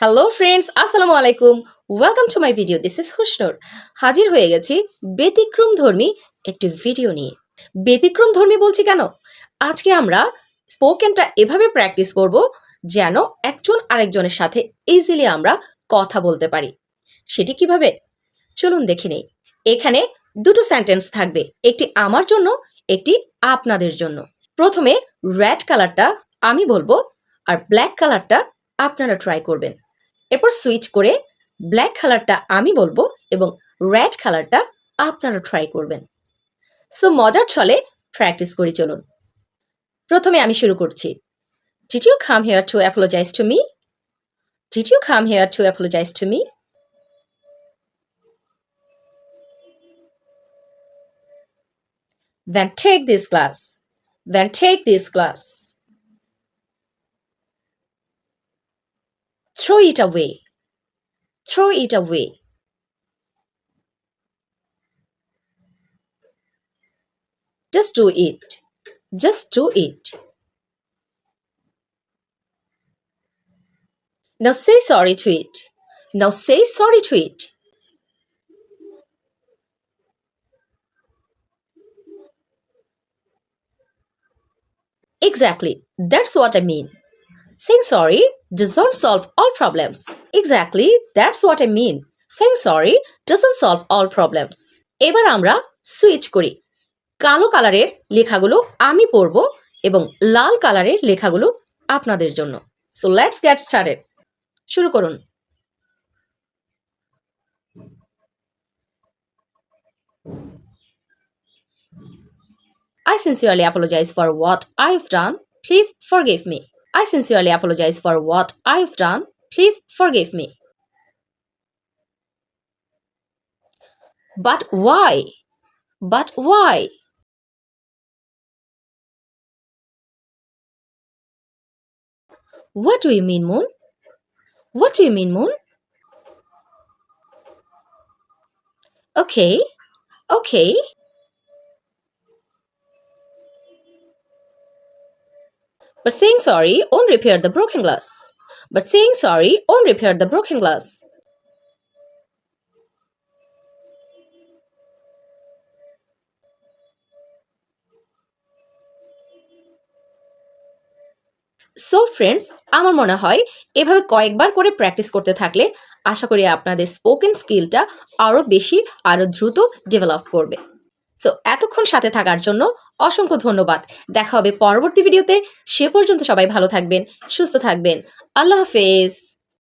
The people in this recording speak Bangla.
হ্যালো ফ্রেন্ডস, আসসালামু আলাইকুম। Welcome to my video. This is Husnur. হাজির হয়ে গেছি ব্যতিক্রমধর্মী একটি ভিডিও নিয়ে। ব্যতিক্রমধর্মী বলছি কেন? আজকে আমরা স্পোকেনটা এভাবে প্র্যাকটিস করব যেন একজন আরেকজনের সাথে ইজিলি আমরা কথা বলতে পারি। সেটি কিভাবে? চলুন দেখে নেই। এখানে দুটো সেন্টেন্স থাকবে, একটি আমার জন্য, একটি আপনাদের জন্য। প্রথমে রেড কালারটা আমি বলবো আর ব্ল্যাক কালারটা আপনারা ট্রাই করবেন। এরপর সুইচ করে ব্ল্যাক কালারটা আমি বলবো এবং রেড কালারটা আপনারা ট্রাই করবেন। সো মজার ছলে প্র্যাকটিস করি চলুন। প্রথমে আমি শুরু করছি। Did you come here to apologize to me? Did you come here to apologize to me? Then take this glass. Then take this glass. Throw it away. Throw it away. Just do it. Just do it. Now say sorry to it. Now say sorry to it. Exactly. That's what I mean. Saying sorry doesn't solve all problems. Exactly. That's what I mean. Saying sorry doesn't solve all problems. এবার আমরা সুইচ করি। কালো কালারের লেখাগুলো আমি পড়ব এবং লাল কালারের লেখাগুলো আপনাদের জন্য। So let's get started. শুরু করুন। I sincerely apologize for what I've done. Please forgive me. I sincerely apologize for what I've done. Please forgive me. But why? But why? What do you mean, Moon? What do you mean, Moon? Okay, okay. But saying sorry won't repair the broken glass. But saying sorry won't repair the broken glass. So friends, আমার মনে হয় এভাবে কয়েকবার করে প্র্যাকটিস করতে থাকলে আশা করি আপনাদের স্পোকেন স্কিলটা আরো বেশি আরো দ্রুত ডেভেলপ করবে। সো এতক্ষণ সাথে থাকার জন্য অসংখ্য ধন্যবাদ। দেখা হবে পরবর্তী ভিডিওতে। সে পর্যন্ত সবাই ভালো থাকবেন, সুস্থ থাকবেন। আল্লাহ হাফেজ।